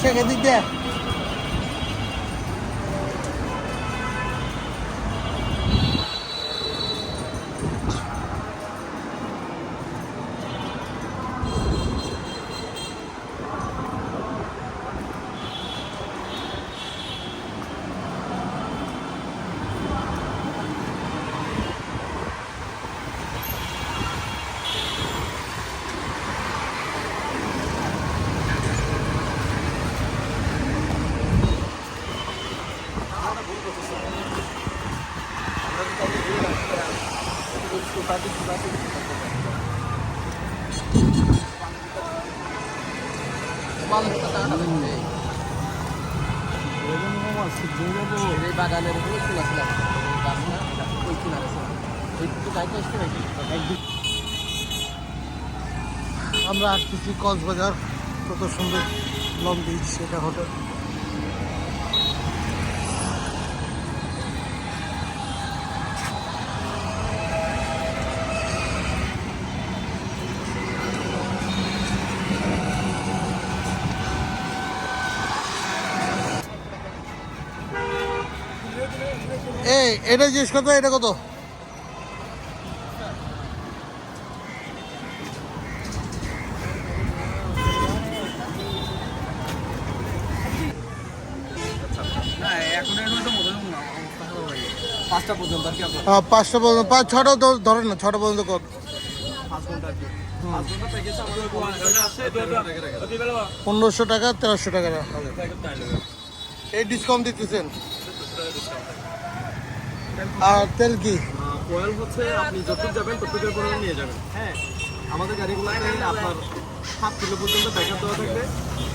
শেখ এদিক দিয়ে বাগানের উপরে শুনেছিলাম আমরা আসতেছি কক্সবাজার, কত সুন্দর লং বিচ, সেটা হোটেল। এই এটা জিজ্ঞেস কত, এটা কত? পাঁচটা পর্যন্ত, 6টা ধরেন না, 6টা পর্যন্ত কত? 1500 টাকা, 1300 টাকা। এই ডিসকাউন্ট দিতেছেন? আর তেল কি? অয়েল হচ্ছে আপনি যতটুকু যাবেন ততটুকুর পরিমাণ নিয়ে যাবেন। হ্যাঁ, আমাদের গাড়িগুলোতে আপনার 7 কিলো পর্যন্ত ব্যাকআপ দেওয়া থাকবে।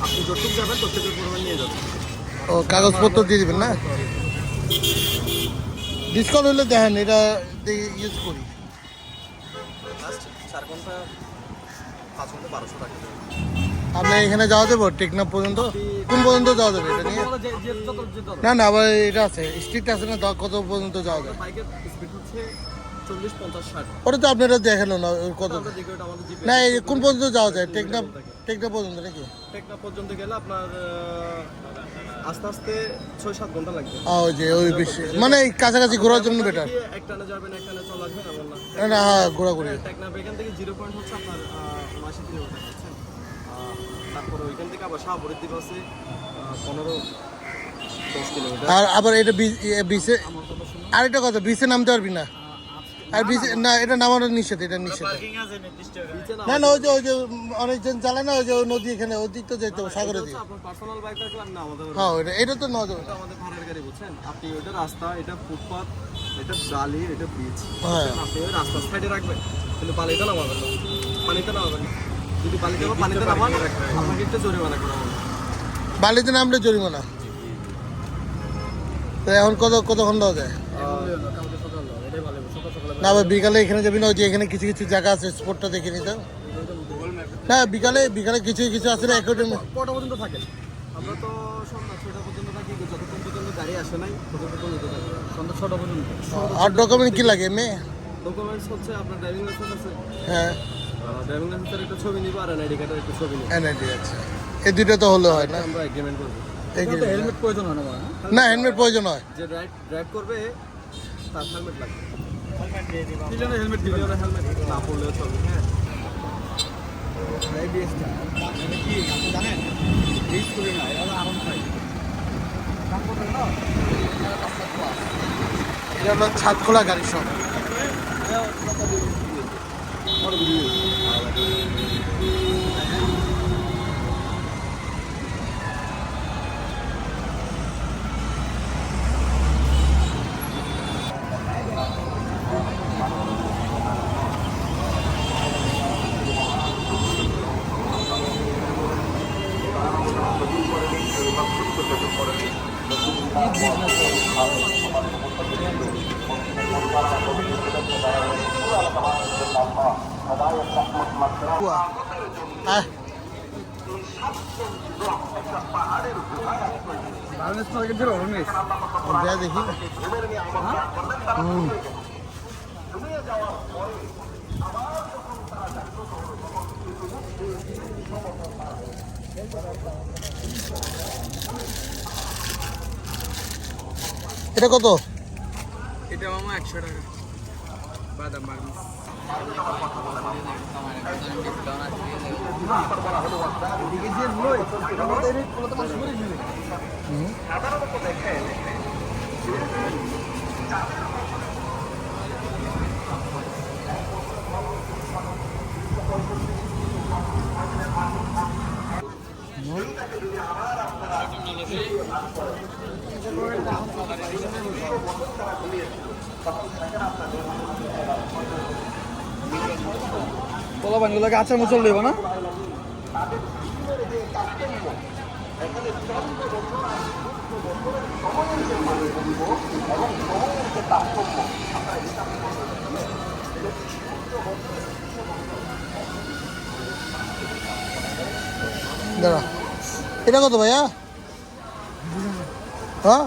আপনি যতটুকু যাবেন ততটুকুর পরিমাণ নিয়ে যাবেন। ও, কাগজপত্র দিয়ে দিবেন না? ডিসকাউন্ট হলে দেখেন, এটা ইউজ করি। 4 ঘন্টা 5 ঘন্টা 1200 টাকা। আপনি এখানে যাওয়া যাবো টেকনাফ পর্যন্ত? কোন পর্যন্ত যাওয়া যাবে এটা নিয়ে? না না, আবার এটা আছে, স্ট্রিক্ট আছে না, কত পর্যন্ত যাওয়া যাবে? বাইকের স্পিড হচ্ছে 40, 50, 60। ওটা তো আপনারা দেখালো না কত। না, এই কোন পর্যন্ত যাওয়া যায়? টেকনাফ পর্যন্ত নাকি? টেকনাফ পর্যন্ত গেলে আপনার আস্তে আস্তে 6-7 ঘন্টা লাগবে। ওই যে ওই বেশি, মানে এই কাছাকাছি ঘোরার জন্য বেটার। একটানে যাবেন, একটানে চলে আসবেন, এমন না না, হ্যাঁ, ঘোরাঘুরি। টেকনাফ এখান থেকে 0 পয়েন্ট হচ্ছে আপনার 80 কিলোমিটার, বুঝছেন? তারপরে ওইখান থেকে আবার শাহপুরের দিকে আছে 15-10 কিলোমিটার। আর আবার এটা বিচে, আরেকটা কথা, বিচে নামতে পারবি না। আর বিচে না, এটা নামানো নিষেধ, এটা নিষেধ। না না, ওই যে অনেকজন চালায় না, ওই যে নদী, এখানে ওই দিক তো যেতে হবে, সাগরে দিয়ে। পার্সোনাল বাইক থাকলে না আমাদের, হ্যাঁ, এটা তো নেওয়া যাবে না। আমাদের ভাড়ার গাড়ি, বুঝছেন? আপনি ওইটা রাস্তা, এটা ফুটপাথ, এটা বালি, এটা বিচ। হ্যাঁ, আপনি ওই রাস্তার সাইডে রাখবেন, কিন্তু পানিতে নামাবেন না। পানিতে নামাবেন না। যদি পানিতে নামান, আপনাকে একটা জরিমানা করা হবে। বালিতে নামলে জরিমানা। তো এখন কতক্ষণ দেওয়া যায়? না, আবার বিকালে এখানে যাবি না, ওই যে এখানে কিছু কিছু জায়গা আছে, স্পটটা দেখে নিতে। না, বিকালে কিছু কিছু আছে না, কটা পর্যন্ত থাকে? আমরা তো সন্ধ্যা 6টা পর্যন্ত থাকি, যতক্ষণ পর্যন্ত গাড়ি আসে নাই ততক্ষণ পর্যন্ত থাকি, সন্ধ্যা 6টা পর্যন্ত। আর ডকুমেন্ট কি লাগে? ডকুমেন্টস হচ্ছে আপনার ড্রাইভিং লাইসেন্স আছে। হ্যাঁ, ড্রাইভিং লাইসেন্সের একটা ছবি নিব, আর এনআইডি কার্ডের একটা ছবি নিব। এনআইডি আছে, এই দুটো তো হলে হয় না? আমরা এগ্রিমেন্ট করব। হেলমেট প্রয়োজন হয় না? না, হেলমেট প্রয়োজন হয়। যে ড্রাইভ করবে তার হেলমেট লাগবে। পিছনে হেলমেট দিবেন, হেলমেট না পরলেও চলবে। হ্যাঁ, এবিএসটা কি আপনি জানেন? রিস্ক করে না, এটা আরাম খাই। দাম কত না? এটা হলো ছাদ খোলা গাড়ি সব। হ্যাঁ, দেখি। এটা কত? এটা মামা 100 টাকা বাদাম বার্মিস। পোলা পানগুলোকে আচার মোচল দেব না? দাঁড়া, এটা কত ভাইয়া? হ্যাঁ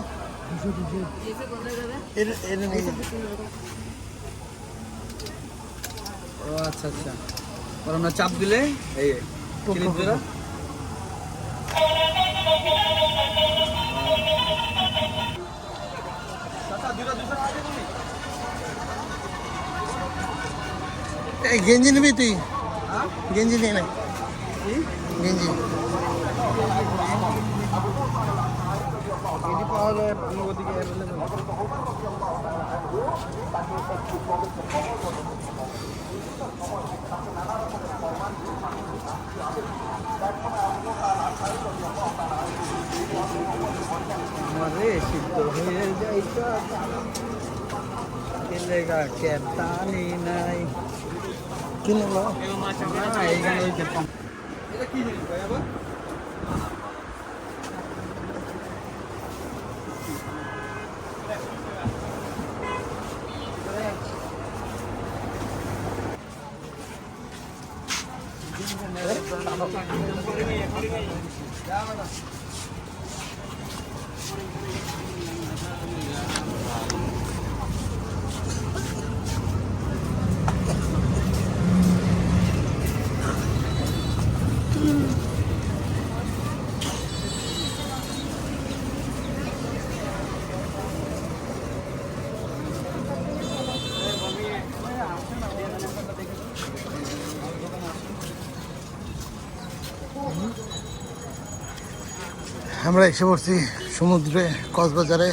ও আচ্ছা আচ্ছা, আর আমরা চাপ দিলে এই ক্লিপ জোড়া এই গেঞ্জি নিবি তুই? গেঞ্জি নিয়ে নে, গেঞ্জি। এটি পাওয়া যায় নগদিকে অ্যাভেলেবল। আমারে সিদ্ধ হয়ে যাইতা এলেগা কেতানি নাই কি নেবো? এইখানে ওই যে কম। এটা কি জিনিস ভাই আবার? আমরা এসে পড়ছি সমুদ্রে, কক্সবাজারে।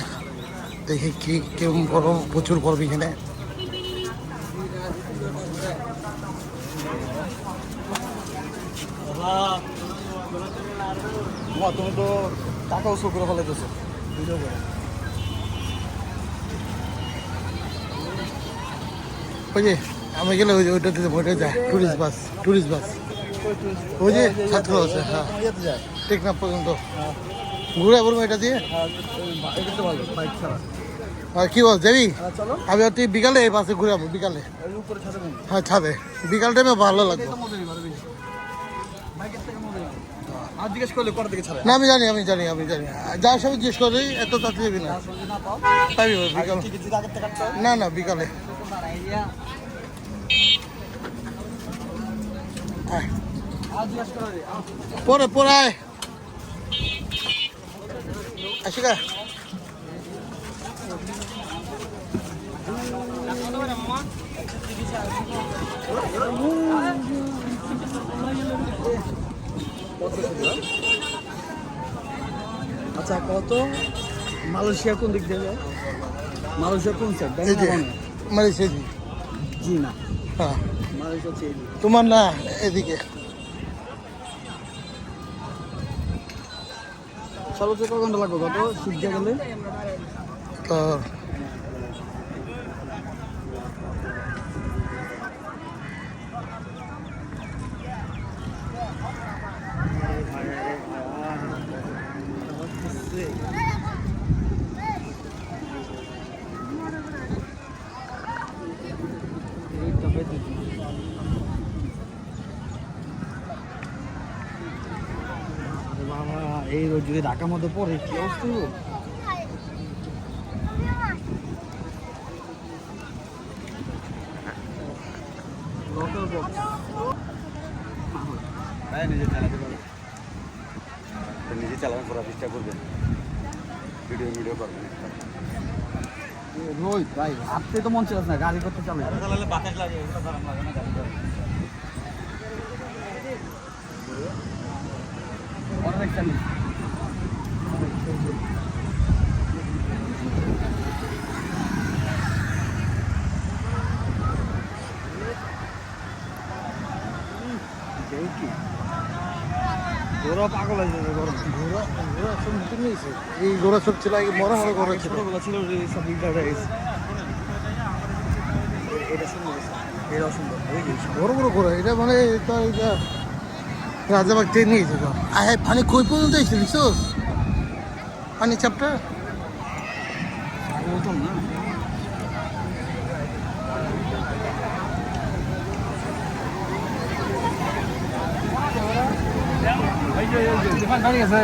দেখি কি কেমন গরম, প্রচুর গরম এখানে। তুমি তো টাকা উসুল করে ফেলাইতেছো ভিডিও করে। ওই যে আমি গেলে ওই যে ওইটাতে ওইটা যায়, টুরিস্ট বাস, টুরিস্ট বাস। ওই যে ছাত্র আছে, হ্যাঁ, ইয়েতে যায়। টেকনাফ পর্যন্ত ঘুরে পড়বো এটা দিয়ে। এটা তো ভালো বাইক ছাড়া। আর কি বল, যাবি? চলো আমি তুই বিকালে এই বাসে ঘুরে যাবো, বিকালে। ওই উপরে ছাদে বন্ধ। হ্যাঁ, ছাদে বিকাল টাইমে ভালো লাগবে। বাইকের থেকে মজা নেই। আর জিজ্ঞেস করলে কোথা থেকে ছাড়ে? না, আমি জানি, আমি জানি, আমি জানি। যার সবাই জিজ্ঞেস করি, এত তাড়াতাড়ি যাবি না, যদি না পাও পাবি বিকাল। টিকিট যদি আগের থেকে কাটতে হয়। না না, বিকালে আয়। আর জিজ্ঞেস করে পরে পড়ায় আসিকা। আচ্ছা কত? মালয়েশিয়া কোন দিক দিয়ে যায়? মালয়েশিয়া কোন সাইড? এই যে মালয়েশিয়া। জি না, হ্যাঁ, মালয়েশিয়া হচ্ছে এদিকে। তোমার না, এদিকে। সর্বোচ্চ কত ঘন্টা লাগবে? কত শিখতে গেলে? তো বাবা এই রোদ যদি ঢাকার মধ্যে পড়ে কি অবস্থা হইব? নিজে চালাতে পারো। চালাবেন পুরো চেষ্টা করবেন ভিডিও করবেন রোহিত ভাই আপনি তো মন চালাস না গাড়ি করতে চালাই চালালে বাতাস লাগে এগুলো গরম লাগে না গাড়ি করে অনেক চালিস ঘোরা পাগল হয়ে যাবে গরম ঘোড়া ঘোড়া সব নতুন নিয়েছে এই ঘোড়া সব ছিল আগে বড় বড় ঘোড়া ছিল ছোটগুলো ছিল সব বিগড়ে গেছে এটা সুন্দর এটা সুন্দর বড় বড় ঘোড়া এটা মানে তো এটা রাজাবাগ ট্রেন নিয়েছে তো আয় পানি কই পর্যন্ত এসে দেখছোস পানি চাপটা বলতাম না বাড়ি গেছে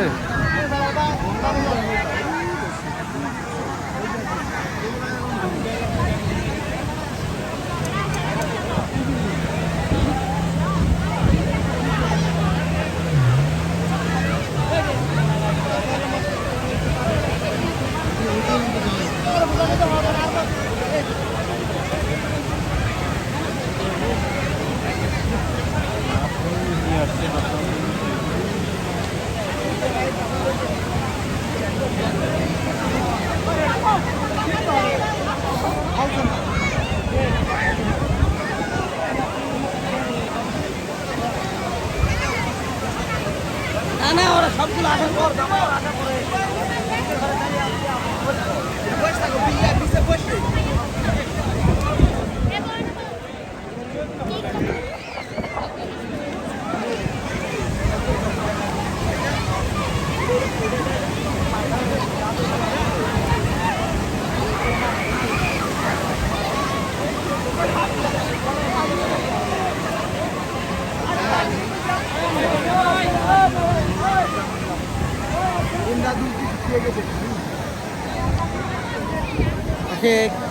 না না ওরা সবগুলো আসার পর আসার পরে Okay.